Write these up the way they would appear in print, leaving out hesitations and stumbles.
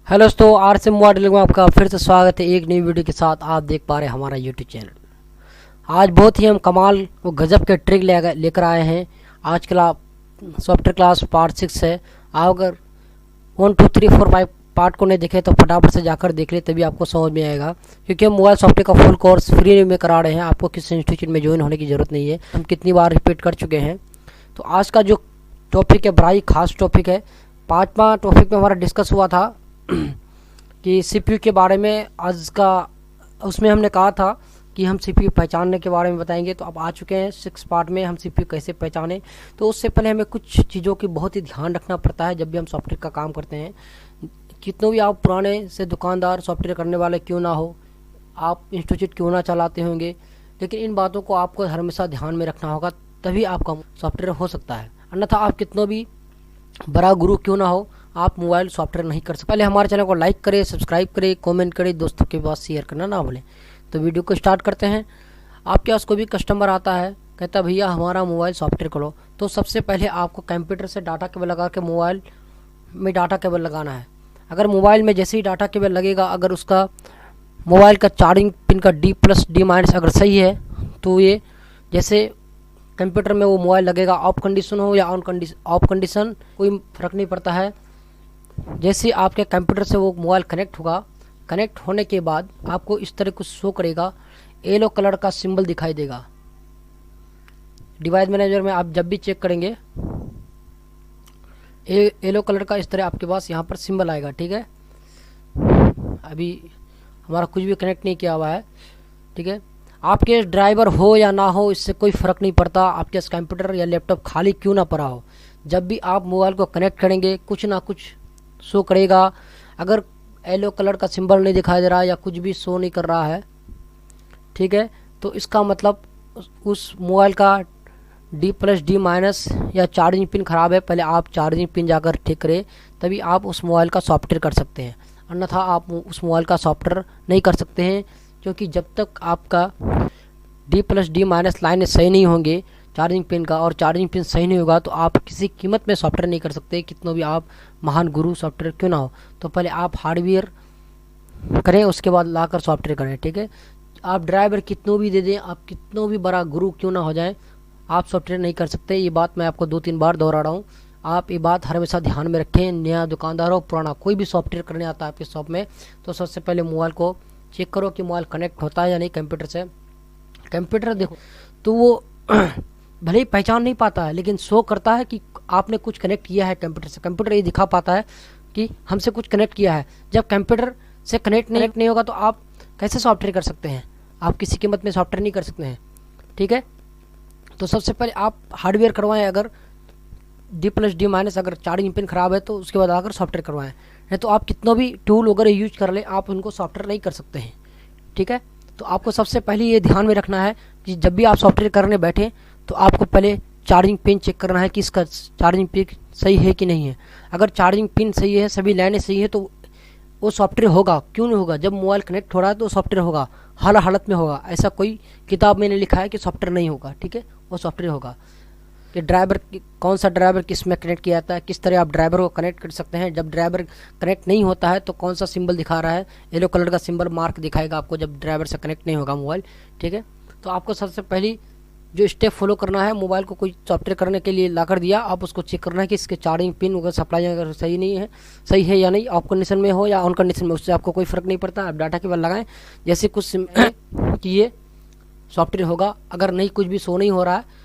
Hello दोस्तों, are से mobile में आपका फिर से स्वागत है एक नई वीडियो के साथ। आप देख पा रहे हैं हमारा यूट्यूब चैनल। आज बहुत ही हम कमाल और गजब के ट्रिक लेकर आए हैं। आज कल सॉफ्टवेयर क्लास पार्ट 6 है। आप अगर 1 2 3 4 5 पार्ट को नहीं देखे तो फटाफट से जाकर देख ले, तभी आपको समझ में आएगा। क्योंकि हम मोबाइल सॉफ्टवेयर का फुल कोर्स फ्री में करा रहे हैं। आपको किसी इंस्टीट्यूट में ज्वाइन होने की ज़रूरत नहीं है। हम कितनी बार रिपीट कर चुके हैं। तो आज का जो टॉपिक है बड़ा ही खास टॉपिक है। 5वां टॉपिक में हमारा डिस्कस हुआ था कि सीपीयू के बारे में। आज का उसमें हमने कहा था कि हम सीपीयू पहचानने के बारे में बताएंगे। तो अब आ चुके हैं 6 पार्ट में, हम सीपीयू कैसे पहचाने। तो उससे पहले हमें कुछ चीज़ों की बहुत ही ध्यान रखना पड़ता है जब भी हम सॉफ्टवेयर का काम करते हैं। कितनों भी आप पुराने से दुकानदार सॉफ्टवेयर करने वाले क्यों ना हो, आप इंस्टीट्यूट क्यों ना चलाते होंगे, लेकिन इन बातों को आपको हमेशा ध्यान में रखना होगा, तभी आपका सॉफ्टवेयर हो सकता है। अन्यथा आप कितनों भी बड़ा गुरु क्यों ना हो, आप मोबाइल सॉफ्टवेयर नहीं कर सकते। पहले हमारे चैनल को लाइक करें, सब्सक्राइब करें, कमेंट करें, दोस्तों के पास शेयर करना ना भूलें। तो वीडियो को स्टार्ट करते हैं। आपके पास कोई भी कस्टमर आता है, कहता भैया हमारा मोबाइल सॉफ्टवेयर करो, तो सबसे पहले आपको कंप्यूटर से डाटा केबल लगा के मोबाइल में डाटा केबल लगाना है। अगर मोबाइल में जैसे ही डाटा केबल लगेगा, अगर उसका मोबाइल का चार्जिंग पिन का D+D- अगर सही है, तो ये जैसे कंप्यूटर में वो मोबाइल लगेगा, ऑफ कंडीशन हो या ऑफ कंडीशन कोई फ़र्क नहीं पड़ता है। जैसे आपके कंप्यूटर से वो मोबाइल कनेक्ट होगा, कनेक्ट होने के बाद आपको इस तरह कुछ शो करेगा, येलो कलर का सिंबल दिखाई देगा। डिवाइस मैनेजर में आप जब भी चेक करेंगे, येलो कलर का इस तरह आपके पास यहाँ पर सिंबल आएगा। ठीक है, अभी हमारा कुछ भी कनेक्ट नहीं किया हुआ है। ठीक है, आपके ड्राइवर हो या ना हो, इससे कोई फ़र्क नहीं पड़ता। आपके कंप्यूटर या लैपटॉप खाली क्यों ना पड़ा हो, जब भी आप मोबाइल को कनेक्ट करेंगे कुछ ना कुछ शो करेगा। अगर येलो कलर का सिंबल नहीं दिखाई दे रहा या कुछ भी शो नहीं कर रहा है, ठीक है, तो इसका मतलब उस मोबाइल का D+D- या चार्जिंग पिन ख़राब है। पहले आप चार्जिंग पिन जाकर ठीक करें, तभी आप उस मोबाइल का सॉफ्टवेयर कर सकते हैं। अन्यथा आप उस मोबाइल का सॉफ्टवेयर नहीं कर सकते हैं, क्योंकि जब तक आपका D+D- लाइन सही नहीं होंगे चार्जिंग पिन का, और चार्जिंग पिन सही नहीं होगा, तो आप किसी कीमत में सॉफ्टवेयर नहीं कर सकते, कितनों भी आप महान गुरु सॉफ्टवेयर क्यों ना हो। तो पहले आप हार्डवेयर करें, उसके बाद लाकर सॉफ्टवेयर करें। ठीक है, आप ड्राइवर कितनों भी दे दें, आप कितनों भी बड़ा गुरु क्यों ना हो जाए, आप सॉफ्टवेयर नहीं कर सकते। ये बात मैं आपको 2-3 बार दोहरा रहा हूँ। आप ये बात हमेशा ध्यान में रखें। नया दुकानदार हो, पुराना, कोई भी सॉफ्टवेयर करने आता है आपके शॉप में, तो सबसे पहले मोबाइल को चेक करो कि मोबाइल कनेक्ट होता है या नहीं कंप्यूटर से। कंप्यूटर देखो तो वो भले ही पहचान नहीं पाता है, लेकिन शो करता है कि आपने कुछ कनेक्ट किया है कंप्यूटर से। कंप्यूटर ये दिखा पाता है कि हमसे कुछ कनेक्ट किया है। जब कंप्यूटर से कनेक्ट नहीं होगा तो आप कैसे सॉफ्टवेयर कर सकते हैं, आप किसी कीमत में सॉफ्टवेयर नहीं कर सकते हैं। ठीक है, तो सबसे पहले आप हार्डवेयर करवाएं। अगर D+D- अगर चार्जिंग पिन ख़राब है तो उसके बाद आकर सॉफ्टवेयर करवाएं, नहीं तो आप कितना भी टूल वगैरह यूज कर लें, आप उनको सॉफ्टवेयर नहीं कर सकते हैं। ठीक है, तो आपको सबसे पहले ये ध्यान में रखना है कि जब भी आप सॉफ्टवेयर करने बैठें तो आपको पहले चार्जिंग पिन चेक करना है कि इसका चार्जिंग पिन सही है कि नहीं है। अगर चार्जिंग पिन सही है, सभी लाइनें सही है, तो वो सॉफ्टवेयर होगा। क्यों नहीं होगा, जब मोबाइल कनेक्ट हो रहा है तो सॉफ्टवेयर होगा, हर हालत में होगा। ऐसा कोई किताब में नहीं लिखा है कि सॉफ्टवेयर नहीं होगा। ठीक है, वो सॉफ्टवेयर होगा। कि ड्राइवर कौन सा ड्राइवर किस में कनेक्ट किया जाता है, किस तरह आप ड्राइवर को कनेक्ट कर सकते हैं। जब ड्राइवर कनेक्ट नहीं होता है तो कौन सा सिंबल दिखा रहा है, येलो कलर का सिंबल मार्क दिखाएगा आपको जब ड्राइवर से कनेक्ट नहीं होगा मोबाइल। ठीक है, तो आपको सबसे पहली जो स्टेप फॉलो करना है, मोबाइल को कोई सॉफ्टवेयर करने के लिए ला कर दिया, आप उसको चेक करना है कि इसके चार्जिंग पिन वगैरह सप्लाई अगर सही नहीं है, सही है या नहीं, ऑफ कंडीशन में हो या ऑन कंडीशन में, उससे आपको कोई फ़र्क नहीं पड़ता। आप डाटा केबल लगाएं, जैसे कुछ कि ये सॉफ्टवेयर होगा। अगर नहीं कुछ भी शो नहीं हो रहा है,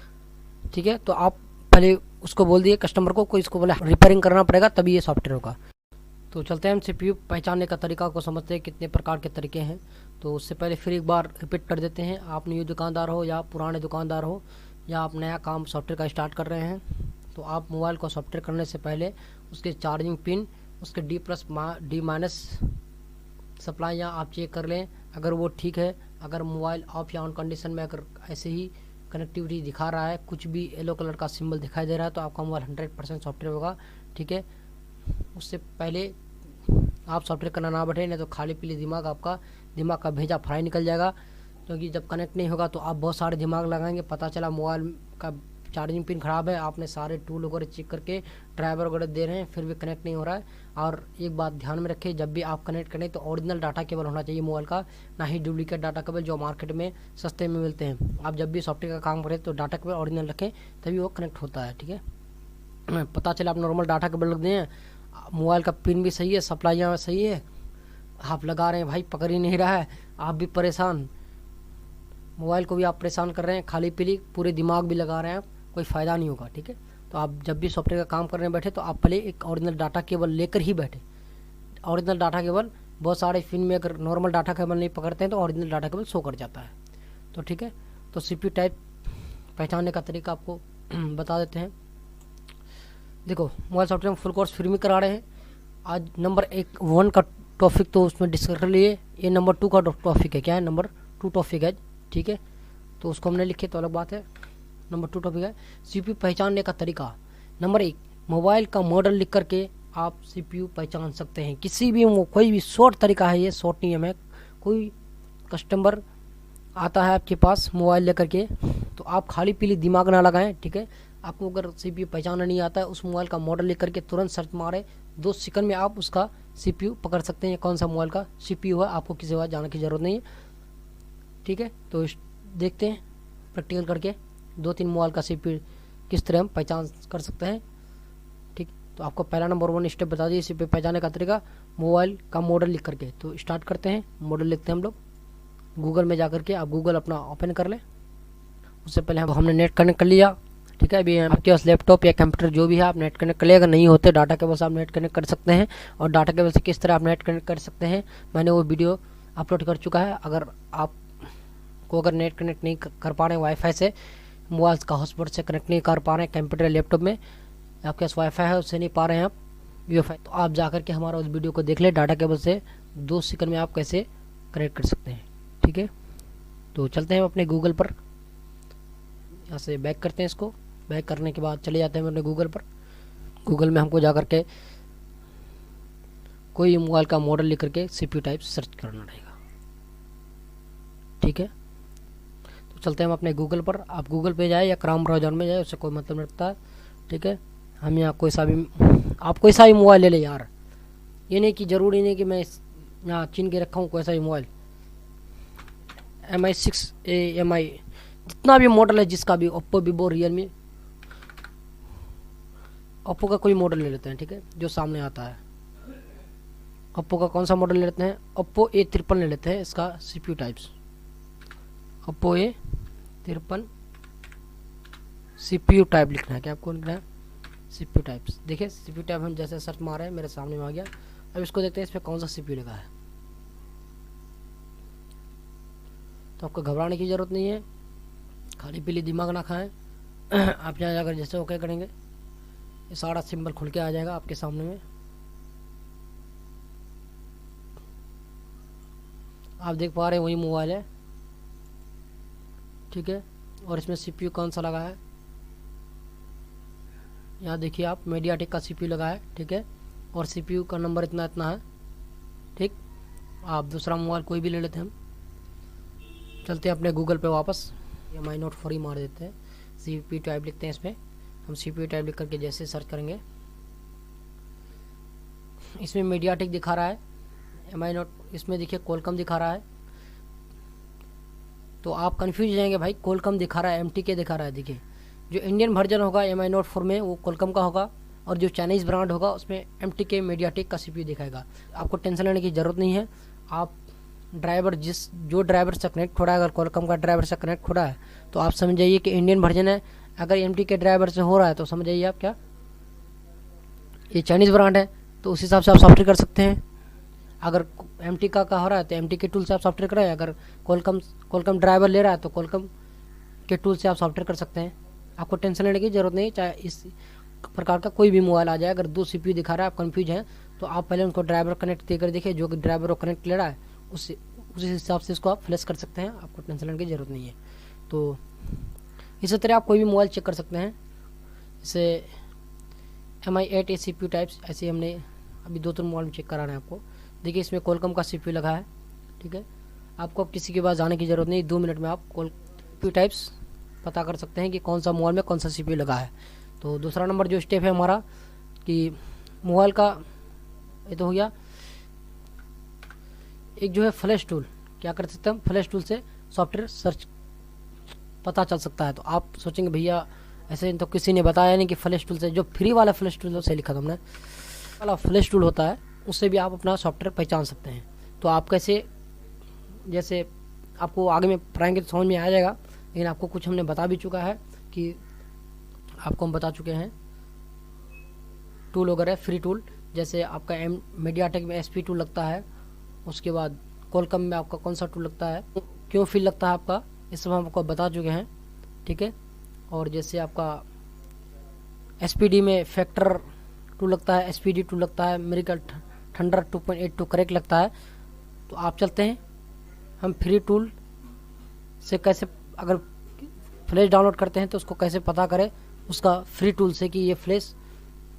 ठीक है, तो आप पहले उसको बोल दिए कस्टमर को इसको बोले रिपेयरिंग करना पड़ेगा, तभी ये सॉफ्टवेयर होगा। तो चलते हैं हम सीपीयू पहचानने का तरीका को समझते हैं, कितने प्रकार के तरीके हैं। तो उससे पहले फिर एक बार रिपीट कर देते हैं। आप न्यू दुकानदार हो या पुराने दुकानदार हो, या आप नया काम सॉफ्टवेयर का स्टार्ट कर रहे हैं, तो आप मोबाइल को सॉफ्टवेयर करने से पहले उसके चार्जिंग पिन, उसके D+D- सप्लाई या आप चेक कर लें। अगर वो ठीक है, अगर मोबाइल ऑफ या ऑन कंडीशन में अगर ऐसे ही कनेक्टिविटी दिखा रहा है, कुछ भी येलो कलर का सिंबल दिखाई दे रहा है, तो आपका मोबाइल 100% सॉफ्टवेयर होगा। ठीक है, उससे पहले आप सॉफ्टवेयर करना ना बैठे, नहीं तो खाली पीली दिमाग का भेजा फ्राई निकल जाएगा। क्योंकि जब कनेक्ट नहीं होगा तो आप बहुत सारे दिमाग लगाएंगे, पता चला मोबाइल का चार्जिंग पिन ख़राब है, आपने सारे टूल वगैरह चेक करके ड्राइवर वगैरह दे रहे हैं फिर भी कनेक्ट नहीं हो रहा है। और एक बात ध्यान में रखें, जब भी आप कनेक्ट करें तो ओरिजिनल डाटा केबल होना चाहिए मोबाइल का, ना ही डुप्लीकेट डाटा केबल जो मार्केट में सस्ते में मिलते हैं। आप जब भी सॉफ्टवेयर का काम करें तो डाटा केबल ओरिजिनल रखें, तभी वो कनेक्ट होता है। ठीक है, पता चला आप नॉर्मल डाटा केबल रख दें, मोबाइल का पिन भी सही है, सप्लाइयाँ सही है, आप लगा रहे हैं भाई पकड़ ही नहीं रहा है, आप भी परेशान, मोबाइल को भी आप परेशान कर रहे हैं, खाली पीली पूरे दिमाग भी लगा रहे हैं, कोई फ़ायदा नहीं होगा। ठीक है, तो आप जब भी सॉफ्टवेयर का काम करने बैठे तो आप पहले एक ओरिजिनल डाटा केबल लेकर ही बैठे। ओरिजिनल डाटा केबल बहुत सारे फिन में अगर नॉर्मल डाटा केबल नहीं पकड़ते हैं तो ओरिजिनल डाटा केबल शो कर जाता है। तो ठीक है, तो CPU टाइप पहचानने का तरीका आपको बता देते हैं। देखो, मोबाइल सॉफ्टवेयर में फुल कोर्स फ्री में करा रहे हैं। आज नंबर 1 का टॉपिक तो उसमें डिस्कस कर लिए, ये नंबर 2 का टॉपिक है। क्या है? नंबर 2 टॉपिक है। ठीक है, तो उसको हमने लिखे तो अलग बात है। नंबर 2 टॉपिक है CPU पहचानने का तरीका। नंबर 1, मोबाइल का मॉडल लिख करके आप CPU पहचान सकते हैं। किसी भी कोई भी शॉर्ट तरीका है, ये शॉर्ट नियम है। कोई कस्टमर आता है आपके पास मोबाइल लेकर के, तो आप खाली पीली दिमाग ना लगाएं। ठीक है, आपको अगर CPU पहचानना नहीं आता है, उस मोबाइल का मॉडल लिख करके तुरंत सर्च मारे, 2 सेकंड में आप उसका CPU पकड़ सकते हैं, कौन सा मोबाइल का CPU है। आपको किसी बात जाने की ज़रूरत नहीं है। ठीक है, तो देखते हैं प्रैक्टिकल करके 2-3 मोबाइल का CPU किस तरह हम पहचान कर सकते हैं। ठीक, तो आपको पहला नंबर 1 स्टेप बता दिए CPU पहचानने का तरीका, मोबाइल का मॉडल लिख करके। तो स्टार्ट करते हैं, मॉडल लिखते हैं हम लोग गूगल में जा करके। आप गूगल अपना ओपन कर लें। उससे पहले हमने नेट कनेक्ट कर लिया। ठीक है, अभी आपके पास लैपटॉप या कंप्यूटर जो भी है आप नेट कनेक्ट कर लिया। अगर नहीं होते डाटा केबल से आप नेट कनेक्ट कर सकते हैं, और डाटा केबल से किस तरह आप नेट कनेक्ट कर सकते हैं मैंने वो वीडियो अपलोड कर चुका है। अगर आप को अगर नेट कनेक्ट नहीं कर पा रहे हैं वाईफाई से, मोबाइल का हॉटस्पॉट से कनेक्ट नहीं कर पा रहे हैं, कंप्यूटर लैपटॉप में आपके पास वाईफाई है उससे नहीं पा रहे हैं आप वीफाई, तो आप जा करके हमारा उस वीडियो को देख ले, डाटा केबल से 2 सेकंड में आप कैसे कनेक्ट कर सकते हैं। ठीक है, तो चलते हैं अपने गूगल पर, यहाँ से बैक करते हैं। इसको बैक करने के बाद चले जाते हैं अपने गूगल पर। गूगल में हमको जा करके कोई मोबाइल का मॉडल लिख करके CPU टाइप सर्च करना रहेगा। ठीक है, तो चलते हैं हम अपने गूगल पर। आप गूगल पे जाए या क्रोम ब्राउज़र में जाए, उससे कोई मतलब नहीं रखता है। ठीक है, हम यहाँ कोई सा भी मोबाइल ले ले यार, ये नहीं कि ज़रूरी नहीं कि मैं यहाँ चीन के रखा हूँ कोई सा भी मोबाइल। MI6A MI जितना भी मॉडल है, जिसका भी, ओप्पो, वीवो, रियलमी, ओप्पो का कोई मॉडल ले लेते हैं। ठीक है, जो सामने आता है। ओप्पो का कौन सा मॉडल ले लेते हैं? ओप्पो A53 ले लेते हैं। इसका CPU types Oppo A53 CPU type लिखना है। क्या आपको लिखना है? CPU types. देखिए CPU टाइप हम जैसे सर्च मारे हैं मेरे सामने में आ गया। अब इसको देखते हैं इस पर कौन सा CPU लगा है। तो आपको घबराने की ज़रूरत नहीं है, खाली पीली दिमाग ना खाएं। आप यहाँ जाकर जैसे ओके करेंगे, ये सारा सिंबल खुल के आ जाएगा आपके सामने में। आप देख पा रहे हैं वही मोबाइल है। ठीक है, और इसमें CPU कौन सा लगा है, यहाँ देखिए आप, मीडियाटेक का CPU लगा है। ठीक है, और CPU का नंबर इतना इतना है। ठीक, आप दूसरा मोबाइल कोई भी ले लेते हैं। हम चलते हैं अपने गूगल पे वापस, MI Note 4 ही मार देते हैं, CPU टाइप लिखते हैं। इसमें हम CPU टाइप लिख करके जैसे सर्च करेंगे, इसमें मीडियाटेक दिखा रहा है, MI Note इसमें देखिए कोलकम दिखा रहा है। तो आप कंफ्यूज हो जाएंगे, भाई कोलकम दिखा रहा है, MTK दिखा रहा है। देखिए जो इंडियन वर्जन होगा MI Note 4 में वो कोलकम का होगा, और जो चाइनीज़ ब्रांड होगा उसमें MTK मीडियाटेक का CPU दिखाएगा। आपको टेंशन लेने की ज़रूरत नहीं है। आप ड्राइवर जो ड्राइवर से कनेक्ट हो रहा है, अगर कोलकम का ड्राइवर से कनेक्ट हो रहा है तो आप समझ जाइए कि इंडियन वर्जन है। अगर MTK ड्राइवर से हो रहा है तो समझ जाइए आप क्या ये चाइनीज़ ब्रांड है, तो उस हिसाब से आप सॉफ्टवेयर कर सकते हैं। अगर MTK का हो रहा है तो MTK टूल से आप सॉफ्टवेयर कराएं। अगर कोलकम ड्राइवर ले रहा है तो कोलकम के टूल से आप सॉफ्टवेयर कर सकते हैं। आपको टेंशन लेने की ज़रूरत नहीं, चाहे इस प्रकार का कोई भी मोबाइल आ जाए। अगर 2 CPU दिखा रहा है, आप कंफ्यूज हैं, तो आप पहले उनको ड्राइवर कनेक्ट देकर देखिए, जो कि ड्राइवर को कनेक्ट ले रहा है उसी हिसाब से इसको आप फ्लैश कर सकते हैं। आपको टेंशन लेने की ज़रूरत नहीं है। तो इसी तरह आप कोई भी मोबाइल चेक कर सकते हैं। जैसे MI8A CPU टाइप्स, ऐसे हमने अभी 2-3 मोबाइल में चेक करा रहे हैं आपको। देखिए इसमें कोलकम का CPU लगा है। ठीक है, आपको अब किसी के पास जाने की ज़रूरत नहीं, 2 मिनट में आप CPU टाइप्स पता कर सकते हैं कि कौन सा मोबाइल में कौन सा CPU लगा है। तो दूसरा नंबर जो स्टेप है हमारा कि मोबाइल का ये तो हो गया। एक जो है फ्लैश टूल, क्या कर सकते हैं हम, फ्लैश टूल से सॉफ्टवेयर सर्च पता चल सकता है। तो आप सोचेंगे भैया ऐसे तो किसी ने बताया नहीं कि फ्लैश टूल से, जो फ्री वाला फ्लैश टूल से लिखा था हमने वाला फ्लैश टूल होता है, उससे भी आप अपना सॉफ्टवेयर पहचान सकते हैं। तो आप कैसे, जैसे आपको आगे में पढ़ाएंगे तो समझ में आ जाएगा, लेकिन आपको कुछ हमने बता भी चुका है कि आपको हम बता चुके हैं टूल वगैरह फ्री टूल, जैसे आपका मीडियाटेक में SP टूल लगता है, उसके बाद कोलकम में आपका कौन सा टूल लगता है, क्यों फील लगता है आपका, इस सब हम आपको बता चुके हैं, ठीक है। और जैसे आपका SPD में फैक्टर टूल लगता है, SPD टूल लगता है, मिरेकल थंडर 2.82 करेक्ट लगता है। तो आप चलते हैं हम फ्री टूल से कैसे, अगर फ्लैश डाउनलोड करते हैं तो उसको कैसे पता करें उसका फ्री टूल से कि ये फ्लैश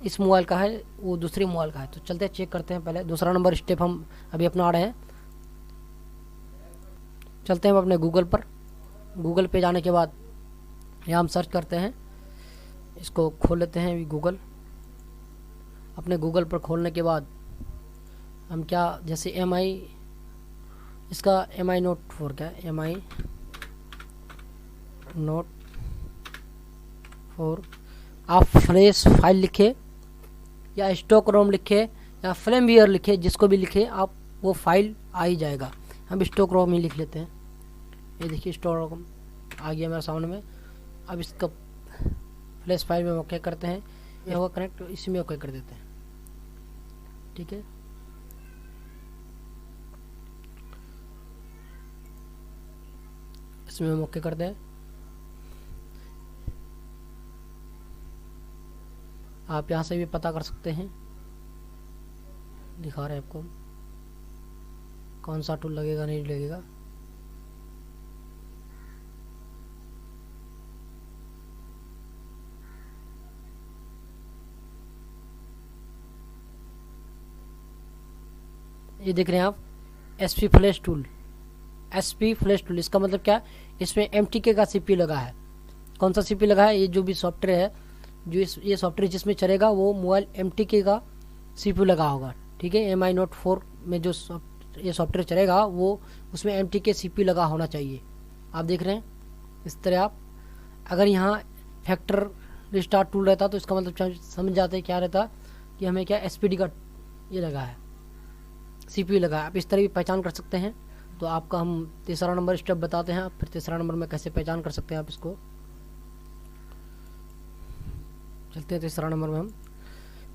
इस मोबाइल का है वो दूसरे मोबाइल का है। तो चलते हैं चेक करते हैं। पहले दूसरा नंबर स्टेप हम अभी अपना रहे हैं। चलते हैं हम अपने गूगल पर। गूगल पे जाने के बाद यहाँ हम सर्च करते हैं, इसको खोल लेते हैं अभी गूगल। अपने गूगल पर खोलने के बाद हम क्या, जैसे इसका MI Note 4 क्या है, MI Note 4 आप फ्लैश फाइल लिखे या स्टॉक रोम लिखे या फ्लेमवेयर लिखे, जिसको भी लिखे आप वो फाइल आ ही जाएगा। हम स्टॉक रोम ही लिख लेते हैं। ये देखिए स्टॉक रोम आ गया मेरे सामने में। अब इसका फ्लैश फाइल में ओके करते हैं, ये होगा कनेक्ट, इसी में ओके कर देते हैं, ठीक है। इसमें हम ओके करते हैं। आप यहाँ से भी पता कर सकते हैं, दिखा रहे हैं आपको कौन सा टूल लगेगा नहीं लगेगा। ये देख रहे हैं आप SP flash tool, SP flash tool, इसका मतलब क्या, इसमें MTK का CPU लगा है। कौन सा CPU लगा है, ये जो भी सॉफ्टवेयर है, जो ये सॉफ्टवेयर जिसमें चलेगा वो मोबाइल MTK का CPU लगा होगा, ठीक है। MI Note 4 में जो ये सॉफ्टवेयर चलेगा वो उसमें MTK CPU लगा होना चाहिए। आप देख रहे हैं इस तरह। आप अगर यहाँ फैक्टर रिस्टार्ट टूल रहता तो इसका मतलब समझ जाते क्या रहता कि हमें क्या SPD का ये लगा है, CPU लगा है। आप इस तरह भी पहचान कर सकते हैं। तो आपका हम तीसरा नंबर स्टेप बताते हैं, फिर तीसरा नंबर में कैसे पहचान कर सकते हैं आप इसको। चलते हैं तीसरा नंबर में हम।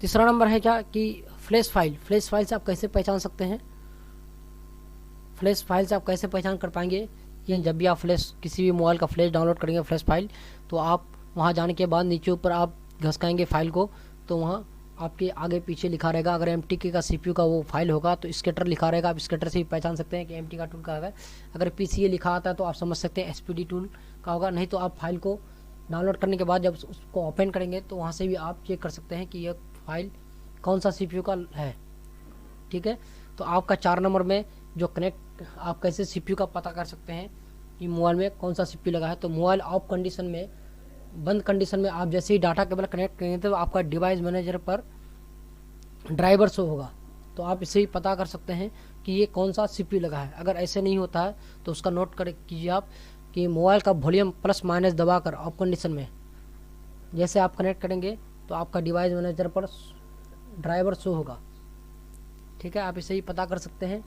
तीसरा नंबर है क्या कि फ्लैश फाइल से आप कैसे पहचान सकते हैं। फ्लैश फाइल से आप कैसे पहचान कर पाएंगे कि जब भी आप फ्लैश किसी भी मोबाइल का फ्लैश डाउनलोड करेंगे फ्लैश फाइल, तो आप वहाँ जाने के बाद नीचे ऊपर आप घसकाएंगे फाइल को, तो वहाँ आपके आगे पीछे लिखा रहेगा। अगर MTK का CPU का वो फाइल होगा तो स्केटर लिखा रहेगा, आप स्केटर से ही पहचान सकते हैं कि MTK का टूल का है। अगर PCA लिखा आता है तो आप समझ सकते हैं SPD टूल का होगा। नहीं तो आप फाइल को डाउनलोड करने के बाद जब उसको ओपन करेंगे तो वहाँ से भी आप चेक कर सकते हैं कि यह फाइल कौन सा CPU का है, ठीक है। तो आपका 4 नंबर में जो कनेक्ट, आप कैसे CPU का पता कर सकते हैं कि मोबाइल में कौन सा CPU लगा है। तो मोबाइल ऑफ कंडीशन में, बंद कंडीशन में आप जैसे ही डाटा केबल कनेक्ट करेंगे तो आपका डिवाइस मैनेजर पर ड्राइवर शो होगा। तो आप इसे ही पता कर सकते हैं कि ये कौन सा CPU लगा है। अगर ऐसे नहीं होता है तो उसका नोट कर कीजिए आप कि मोबाइल का वॉल्यूम प्लस माइनस दबाकर ऑफ कंडीशन में जैसे आप कनेक्ट करेंगे तो आपका डिवाइस मैनेजर पर ड्राइवर शो होगा, ठीक है। आप इसे ही पता कर सकते हैं।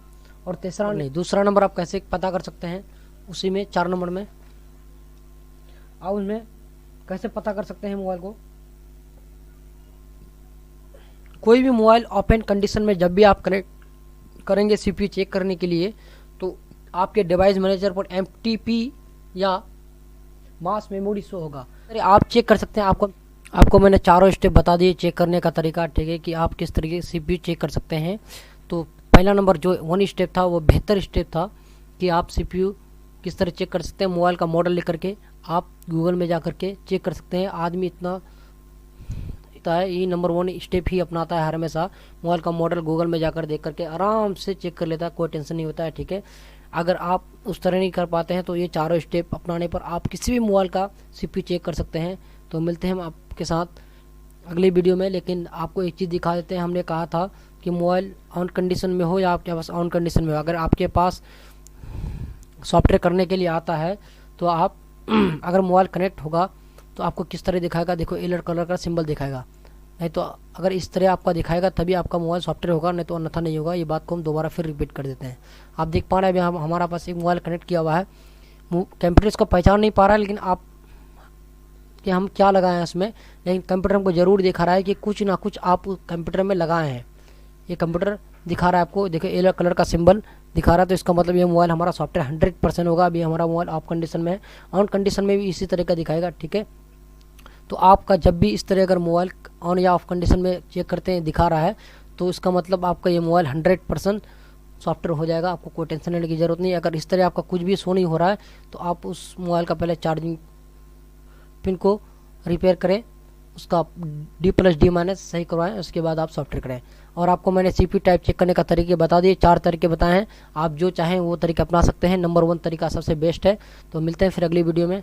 और तीसरा नहीं, दूसरा नंबर आप कैसे पता कर सकते हैं, उसी में 4 नंबर में आप उसमें कैसे पता कर सकते हैं मोबाइल को। कोई भी मोबाइल ओपन कंडीशन में जब भी आप कनेक्ट करेंगे CPU चेक करने के लिए, तो आपके डिवाइस मैनेजर पर MTP या मास मेमोरी शो होगा। अरे आप चेक कर सकते हैं। आपको मैंने चारों स्टेप बता दिए चेक करने का तरीका, ठीक है, कि आप किस तरीके से CPU चेक कर सकते हैं। तो पहला नंबर जो 1 स्टेप था वो बेहतर स्टेप था कि आप CPU किस तरह चेक कर सकते हैं। मोबाइल का मॉडल लेकर के आप गूगल में जा कर के चेक कर सकते हैं। आदमी इतना है, ये नंबर 1 स्टेप ही अपनाता है हर हमेशा। मोबाइल का मॉडल गूगल में जाकर देख करके आराम से चेक कर लेता है, कोई टेंशन नहीं होता है, ठीक है। अगर आप उस तरह नहीं कर पाते हैं तो ये चारों स्टेप अपनाने पर आप किसी भी मोबाइल का CPU चेक कर सकते हैं। तो मिलते हैं हम आपके साथ अगली वीडियो में। लेकिन आपको एक चीज़ दिखा देते हैं, हमने कहा था कि मोबाइल ऑन कंडीशन में हो या आपके पास ऑन कंडीशन में हो, अगर आपके पास सॉफ्टवेयर करने के लिए आता है तो आप अगर मोबाइल कनेक्ट होगा तो आपको किस तरह दिखाएगा, देखो येलो कलर का सिंबल दिखाएगा। नहीं तो अगर इस तरह आपका दिखाएगा तभी आपका मोबाइल सॉफ्टवेयर होगा, नहीं तो अन्यथा नहीं होगा। ये बात को हम दोबारा फिर रिपीट कर देते हैं। आप देख पा रहे हैं अभी हमारा पास एक मोबाइल कनेक्ट किया हुआ है, कंप्यूटर इसको पहचान नहीं पा रहा है लेकिन आप कि हम क्या लगाए हैं इसमें, लेकिन कंप्यूटर हमको ज़रूर दिखा रहा है कि कुछ ना कुछ आप कंप्यूटर में लगाए हैं। ये कंप्यूटर दिखा रहा है आपको, देखिए येलो कलर का सिंबल दिखा रहा है, तो इसका मतलब ये मोबाइल हमारा सॉफ्टवेयर 100% होगा। अभी हमारा मोबाइल ऑफ कंडीशन में है, ऑन कंडीशन में भी इसी तरह का दिखाएगा, ठीक है। तो आपका जब भी इस तरह अगर मोबाइल ऑन या ऑफ कंडीशन में चेक करते हैं दिखा रहा है तो इसका मतलब आपका ये मोबाइल 100% सॉफ्टवेयर हो जाएगा, आपको कोई टेंशन लेने की ज़रूरत नहीं। अगर इस तरह आपका कुछ भी शो नहीं हो रहा है तो आप उस मोबाइल का पहले चार्जिंग पिन को रिपेयर करें, उसका D+D- सही करवाएं, उसके बाद आप सॉफ्टवेयर करें। और आपको मैंने CPU टाइप चेक करने का तरीके बता दिए, 4 तरीके बताए हैं, आप जो चाहें वो तरीके अपना सकते हैं। नंबर 1 तरीका सबसे बेस्ट है। तो मिलते हैं फिर अगली वीडियो में।